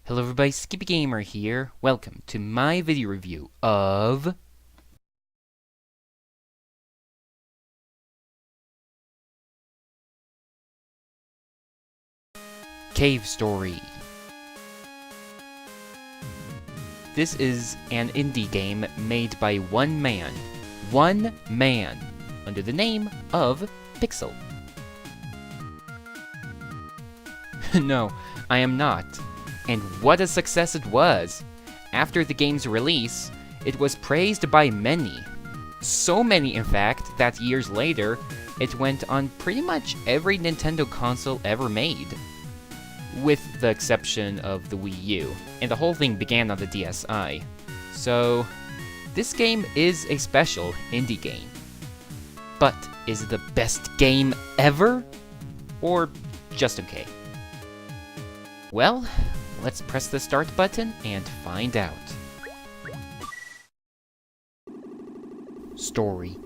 Hello everybody, Skippy Gamer here. Welcome to my video review of Cave Story. This is an indie game made by one man, under the name of Pixel. No, I am not. And what a success it was! After the game's release, it was praised by many. So many, in fact, that years later, it went on pretty much every Nintendo console ever made. With the exception of the Wii U, and the whole thing began on the DSi. So, this game is a special indie game. But, is it the best game ever? Or just okay? Well, let's press the start button and find out. Story.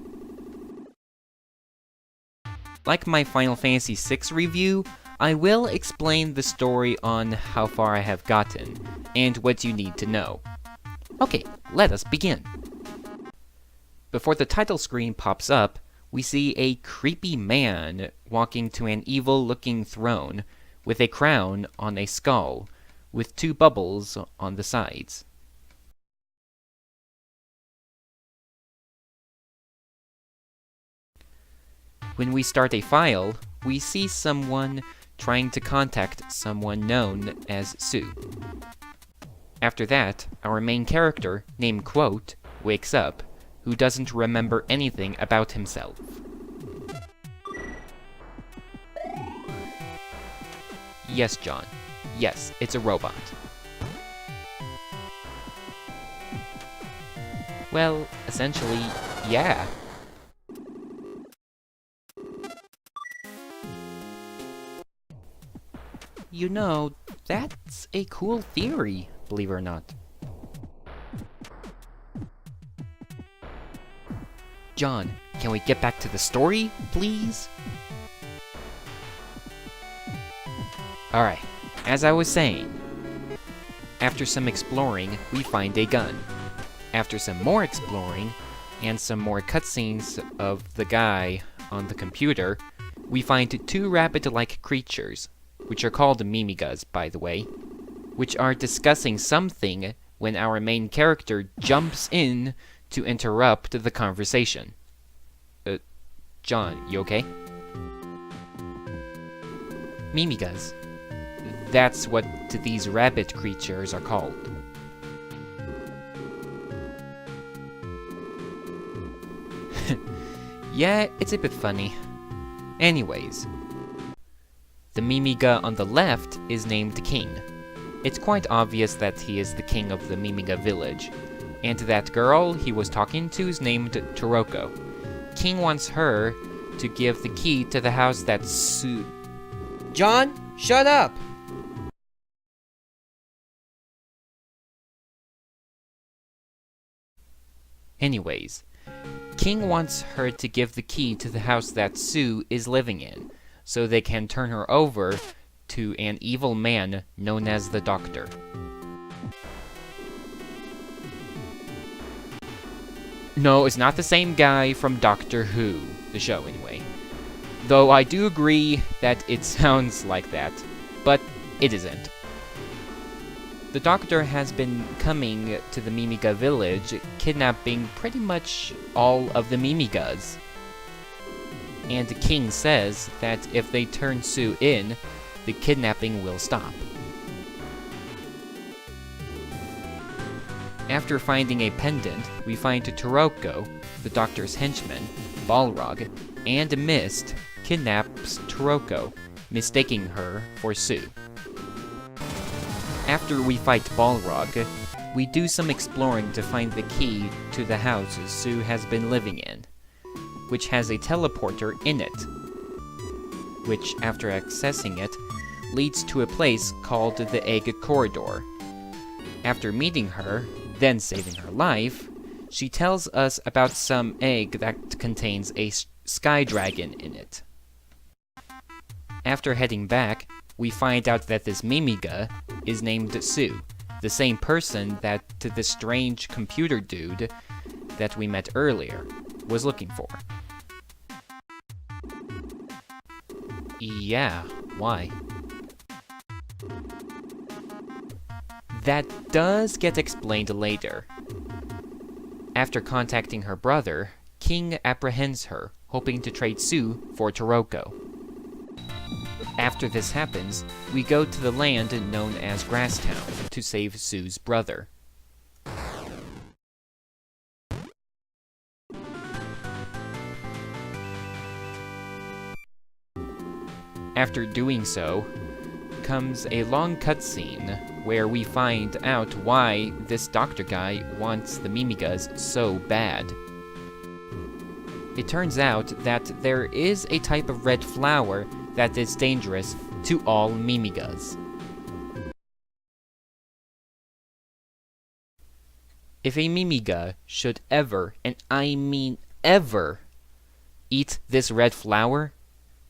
Like my Final Fantasy VI review, I will explain the story on how far I have gotten, and what you need to know. Okay, let us begin. Before the title screen pops up, we see a creepy man walking to an evil-looking throne, with a crown on a skull, with two bubbles on the sides. When we start a file, we see someone trying to contact someone known as Sue. After that, our main character, named Quote, wakes up, who doesn't remember anything about himself. Yes, John. Yes, it's a robot. Well, essentially, yeah. You know, that's a cool theory, believe it or not. John, can we get back to the story, please? Alright, as I was saying, after some exploring, we find a gun. After some more exploring, and some more cutscenes of the guy on the computer, we find two rabbit-like creatures, which are called Mimigas, by the way, which are discussing something when our main character jumps in to interrupt the conversation. John, you okay? Mimigas. That's what these rabbit creatures are called. Yeah, it's a bit funny. Anyways, the Mimiga on the left is named King. It's quite obvious that he is the king of the Mimiga village, and that girl he was talking to is named Toroko. King wants her to give the key to the house that Sue... John, shut up! Anyways, King wants her to give the key to the house that Sue is living in, so they can turn her over to an evil man known as the Doctor. No, it's not the same guy from Doctor Who, the show anyway. Though I do agree that it sounds like that, but it isn't. The Doctor has been coming to the Mimiga village, kidnapping pretty much all of the Mimigas. And the king says that if they turn Sue in, the kidnapping will stop. After finding a pendant, we find Toroko, the Doctor's henchman, Balrog, and Mist kidnaps Toroko, mistaking her for Sue. After we fight Balrog, we do some exploring to find the key to the house Sue has been living in, which has a teleporter in it, which, after accessing it, leads to a place called the Egg Corridor. After meeting her, then saving her life, she tells us about some egg that contains a sky dragon in it. After heading back, we find out that this Mimiga is named Sue, the same person that this strange computer dude that we met earlier was looking for. Yeah, why? That does get explained later. After contacting her brother, King apprehends her, hoping to trade Sue for Toroko. After this happens, we go to the land known as Grasstown to save Sue's brother. After doing so, comes a long cutscene where we find out why this doctor guy wants the Mimigas so bad. It turns out that there is a type of red flower that is dangerous to all Mimigas. If a Mimiga should ever, and I mean ever, eat this red flower,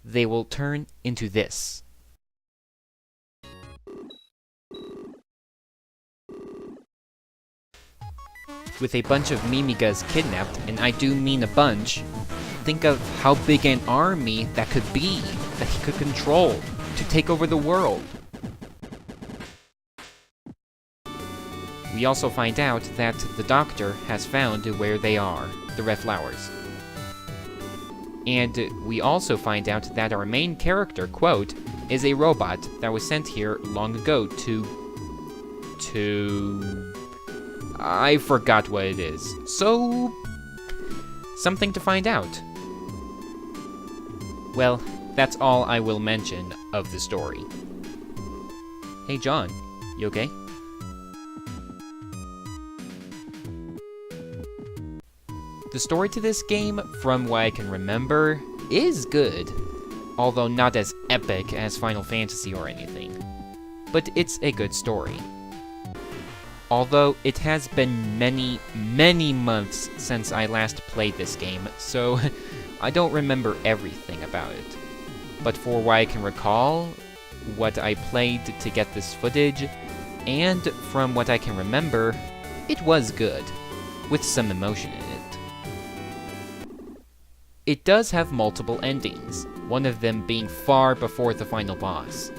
they will turn into this. With a bunch of Mimigas kidnapped, and I do mean a bunch, think of how big an army that could be, that he could control, to take over the world. We also find out that the doctor has found where they are, the red flowers. And we also find out that our main character, quote, is a robot that was sent here long ago to... I forgot what it is. So... something to find out. Well, that's all I will mention of the story. Hey John, you okay? The story to this game, from what I can remember, is good, although not as epic as Final Fantasy or anything. But it's a good story. Although it has been many, many months since I last played this game, so I don't remember everything about it. But for what I can recall, what I played to get this footage, and from what I can remember, it was good, with some emotion in it. It does have multiple endings, one of them being far before the final boss.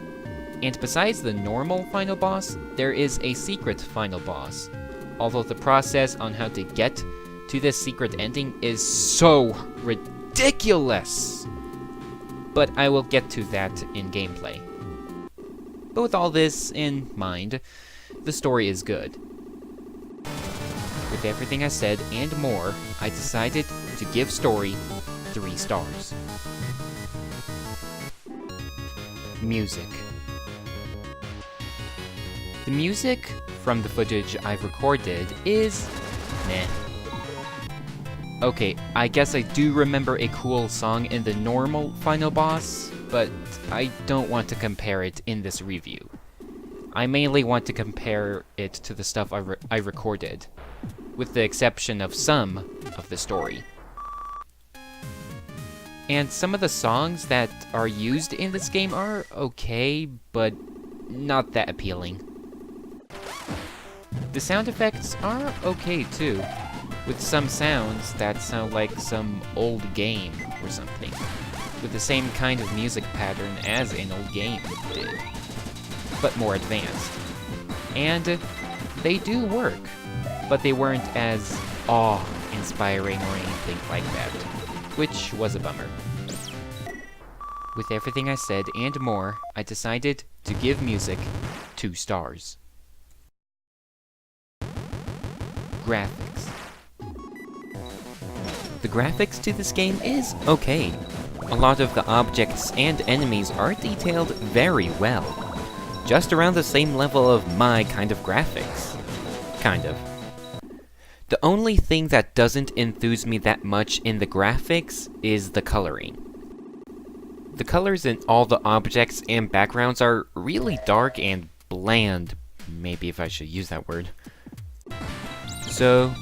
And besides the normal final boss, there is a secret final boss, although the process on how to get to this secret ending is so ridiculous! But I will get to that in gameplay. But with all this in mind, the story is good. With everything I said and more, I decided to give story 3 stars. Music. The music from the footage I've recorded is meh. Okay, I guess I do remember a cool song in the normal final boss, but I don't want to compare it in this review. I mainly want to compare it to the stuff I recorded, with the exception of some of the story. And some of the songs that are used in this game are okay, but not that appealing. The sound effects are okay too, with some sounds that sound like some old game or something, with the same kind of music pattern as an old game did, but more advanced. And they do work, but they weren't as awe-inspiring or anything like that, which was a bummer. With everything I said and more, I decided to give music 2 stars. Graphics. The graphics to this game is okay. A lot of the objects and enemies are detailed very well. Just around the same level of my kind of graphics. Kind of. The only thing that doesn't enthuse me that much in the graphics is the coloring. The colors in all the objects and backgrounds are really dark and bland, maybe if I should use that word. So,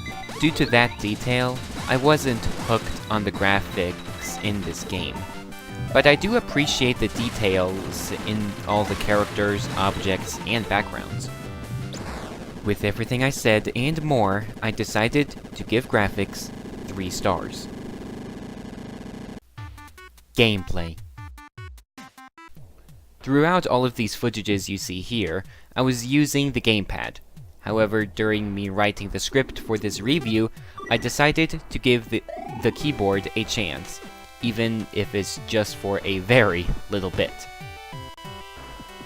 due to that detail, I wasn't hooked on the graphics in this game. but I do appreciate the details in all the characters, objects, and backgrounds. With everything I said and more, I decided to give graphics 3 stars. Gameplay. Throughout all of these footages you see here, I was using the gamepad. However, during me writing the script for this review, I decided to give the keyboard a chance, even if it's just for a very little bit.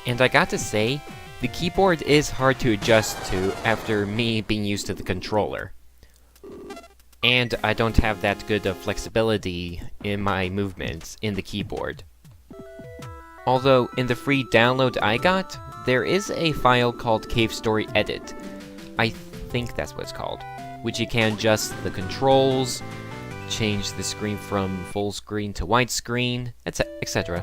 And I got to say, the keyboard is hard to adjust to after me being used to the controller. And I don't have that good of flexibility in my movements in the keyboard. Although, in the free download I got, there is a file called Cave Story Edit. I think that's what it's called, which you can adjust the controls, change the screen from full screen to widescreen, etc.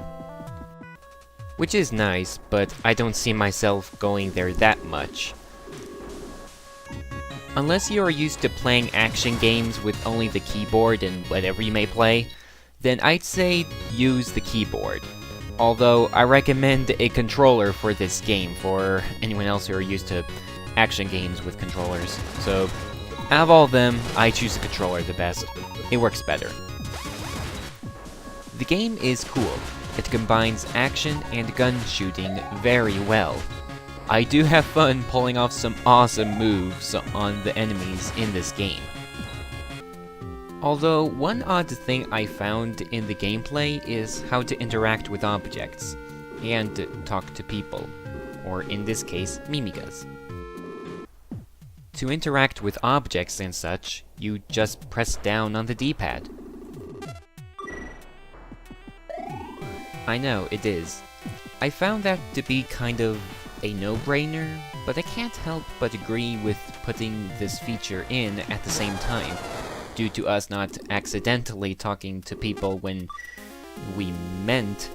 Which is nice, but I don't see myself going there that much. Unless you are used to playing action games with only the keyboard and whatever you may play, then I'd say use the keyboard. Although, I recommend a controller for this game for anyone else who are used to action games with controllers. So, out of all of them, I choose the controller the best. It works better. The game is cool. It combines action and gun shooting very well. I do have fun pulling off some awesome moves on the enemies in this game. Although, one odd thing I found in the gameplay is how to interact with objects, and talk to people, or in this case, mimigas. To interact with objects and such, you just press down on the D-pad. I know, it is. I found that to be kind of a no-brainer, but I can't help but agree with putting this feature in at the same time, due to us not accidentally talking to people when we meant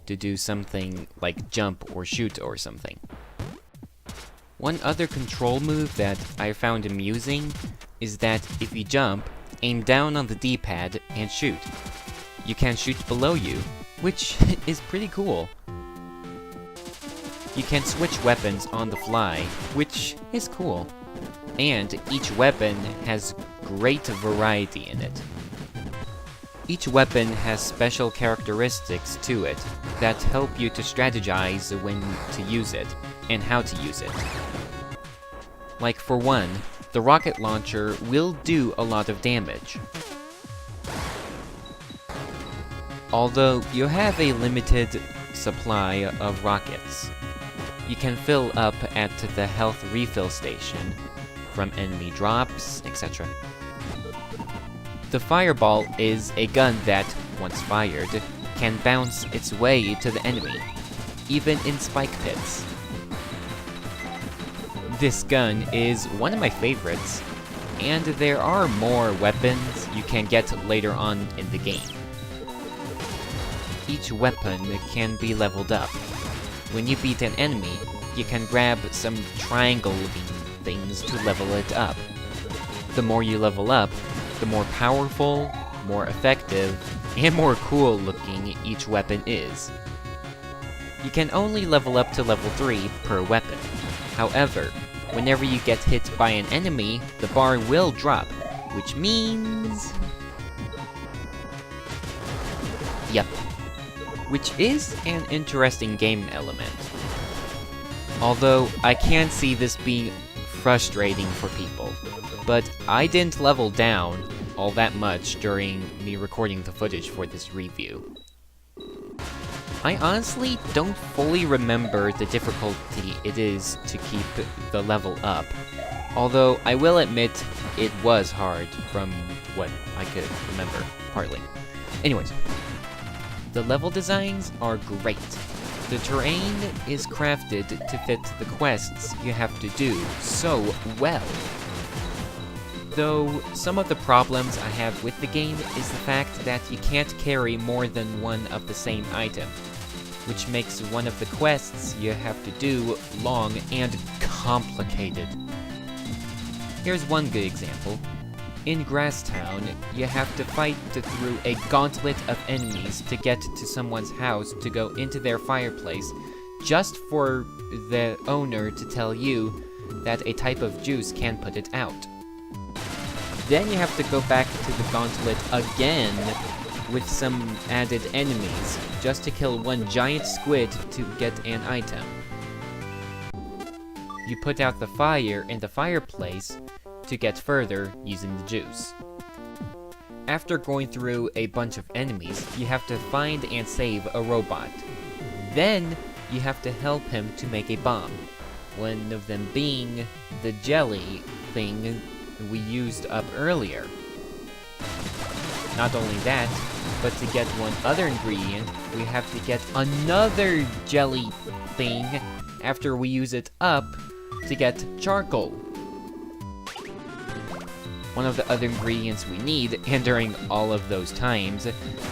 to do something like jump or shoot or something. One other control move that I found amusing is that if you jump, aim down on the D-pad and shoot. You can shoot below you, which is pretty cool. You can switch weapons on the fly, which is cool. And each weapon has great variety in it. Each weapon has special characteristics to it that help you to strategize when to use it, and how to use it. Like for one, the rocket launcher will do a lot of damage. Although you have a limited supply of rockets, you can fill up at the health refill station from enemy drops, etc. The fireball is a gun that, once fired, can bounce its way to the enemy, even in spike pits. This gun is one of my favorites, and there are more weapons you can get later on in the game. Each weapon can be leveled up. When you beat an enemy, you can grab some triangle-looking things to level it up. The more you level up, the more powerful, more effective, and more cool-looking each weapon is. You can only level up to level 3 per weapon. However, whenever you get hit by an enemy, the bar will drop, which means... Yep. Which is an interesting game element. Although, I can see this being frustrating for people, but I didn't level down all that much during me recording the footage for this review. I honestly don't fully remember the difficulty it is to keep the level up, although I will admit it was hard from what I could remember, partly. Anyways, the level designs are great. The terrain is crafted to fit the quests you have to do so well. Though, some of the problems I have with the game is the fact that you can't carry more than one of the same item, which makes one of the quests you have to do long and complicated. Here's one good example. In Grasstown, you have to fight through a gauntlet of enemies to get to someone's house to go into their fireplace, just for the owner to tell you that a type of juice can put it out. Then you have to go back to the gauntlet again with some added enemies, just to kill one giant squid to get an item. You put out the fire in the fireplace to get further using the juice. After going through a bunch of enemies, you have to find and save a robot. Then, you have to help him to make a bomb, one of them being the jelly thing we used up earlier. Not only that, but to get one other ingredient, we have to get another jelly thing after we use it up to get charcoal. One of the other ingredients we need, and during all of those times,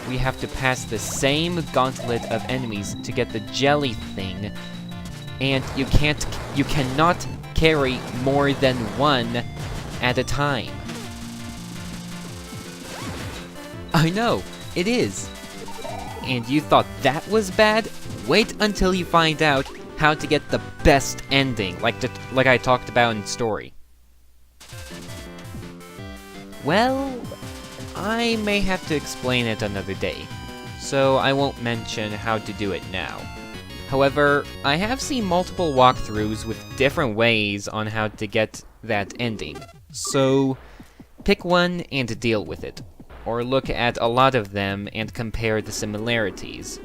we have to pass the same gauntlet of enemies to get the jelly thing, and you cannot carry more than one at a time. I know, it is. And you thought that was bad? Wait until you find out how to get the best ending, like I talked about in the story. Well, I may have to explain it another day, so I won't mention how to do it now. However, I have seen multiple walkthroughs with different ways on how to get that ending, so pick one and deal with it, or look at a lot of them and compare the similarities.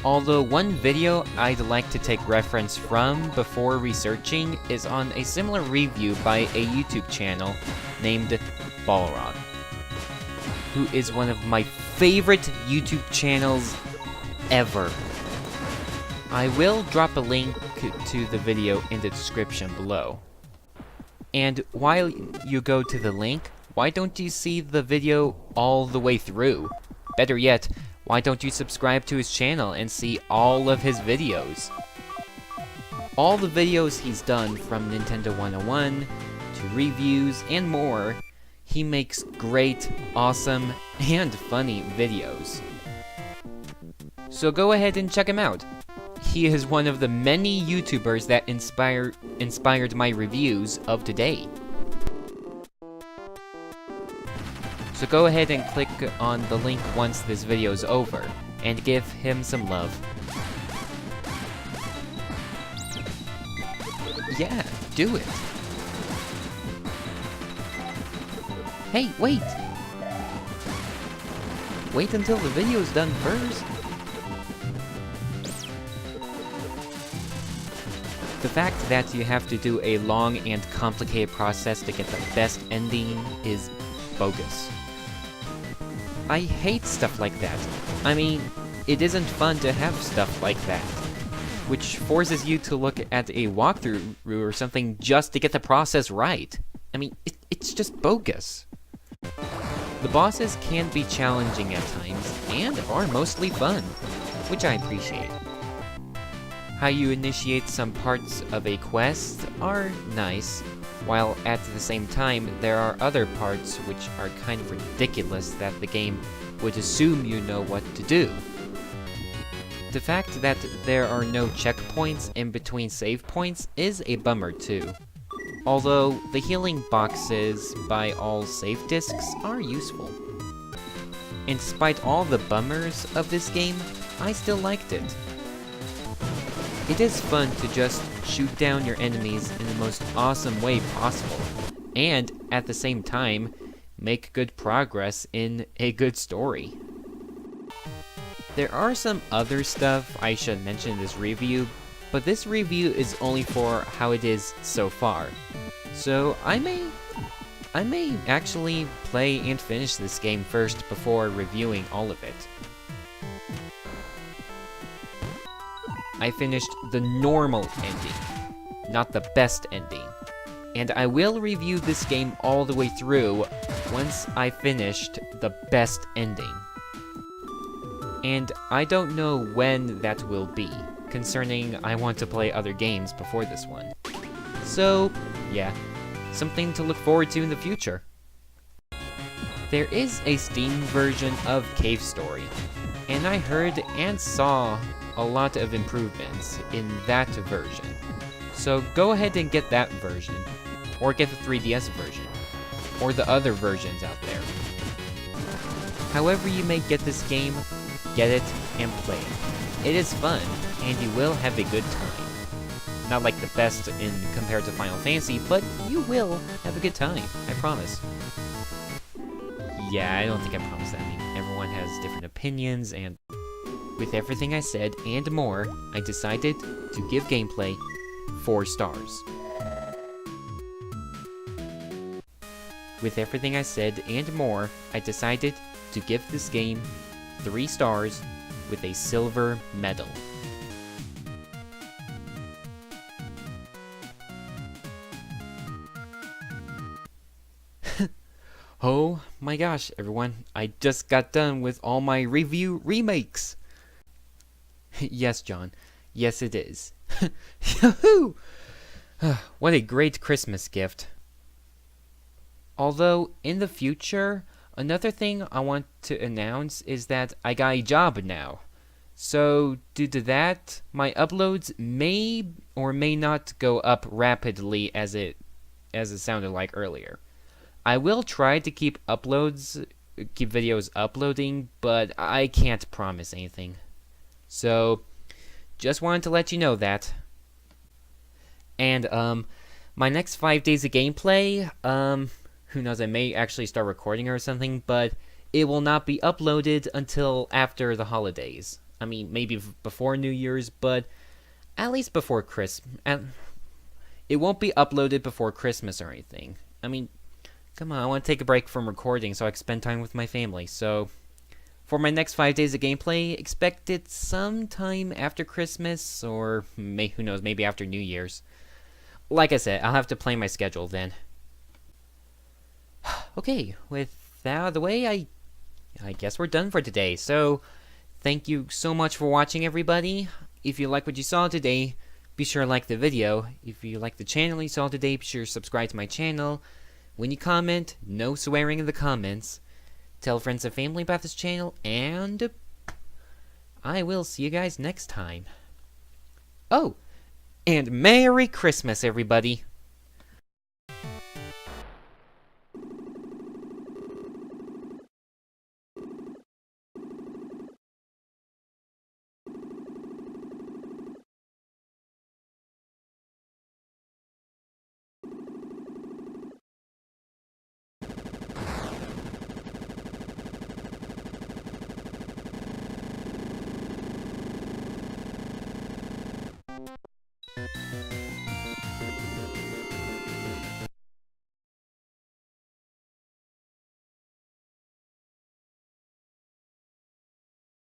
Although one video I'd like to take reference from before researching is on a similar review by a YouTube channel named Balrog, who is one of my favorite YouTube channels ever. I will drop a link to the video in the description below. And while you go to the link, why don't you see the video all the way through? Better yet, why don't you subscribe to his channel and see all of his videos? All the videos he's done, from Nintendo 101 to reviews and more, he makes great, awesome, and funny videos. So go ahead and check him out. He is one of the many YouTubers that inspired my reviews of today. So go ahead and click on the link once this video is over, and give him some love. Yeah, do it. Hey, wait! Wait until the video's done first. The fact that you have to do a long and complicated process to get the best ending is bogus. I hate stuff like that. I mean, it isn't fun to have stuff like that, which forces you to look at a walkthrough or something just to get the process right. I mean, it's just bogus. The bosses can be challenging at times, and are mostly fun, which I appreciate. How you initiate some parts of a quest are nice, while at the same time there are other parts which are kind of ridiculous that the game would assume you know what to do. The fact that there are no checkpoints in between save points is a bummer too. Although the healing boxes by all save discs are useful. And despite all the bummers of this game, I still liked it. It is fun to just shoot down your enemies in the most awesome way possible, and at the same time, make good progress in a good story. There are some other stuff I should mention in this review, but this review is only for how it is so far. So I may actually play and finish this game first before reviewing all of it. I finished the normal ending, not the best ending. And I will review this game all the way through once I finished the best ending. And I don't know when that will be, concerning I want to play other games before this one. So, yeah, something to look forward to in the future. There is a Steam version of Cave Story, and I heard and saw a lot of improvements in that version. So go ahead and get that version, or get the 3DS version, or the other versions out there. However you may get this game, get it and play it. It is fun, and you will have a good time. Not like the best in compared to Final Fantasy, but you will have a good time, I promise. Yeah, I don't think I promised that. I mean, everyone has different opinions, and with everything I said and more, I decided to give gameplay 4 stars. With everything I said and more, I decided to give this game 3 stars with a silver medal. Oh my gosh, everyone, I just got done with all my review remakes! Yes, John. Yes, it is. Yahoo! What a great Christmas gift. Although, in the future, another thing I want to announce is that I got a job now. So, due to that, my uploads may or may not go up rapidly as it sounded like earlier. I will try to keep videos uploading, but I can't promise anything. So, just wanted to let you know that. And, my next 5 days of gameplay, who knows, I may actually start recording or something, but it will not be uploaded until after the holidays. I mean, maybe before New Year's, but at least before Christmas. It won't be uploaded before Christmas or anything. I mean, come on, I want to take a break from recording so I can spend time with my family. So, for my next 5 days of gameplay, expect it sometime after Christmas, or who knows, maybe after New Year's. Like I said, I'll have to plan my schedule then. Okay, with that out of the way, I guess we're done for today. So, thank you so much for watching, everybody. If you like what you saw today, be sure to like the video. If you like the channel you saw today, be sure to subscribe to my channel. When you comment, no swearing in the comments. Tell friends and family about this channel, and I will see you guys next time. Oh, and Merry Christmas, everybody!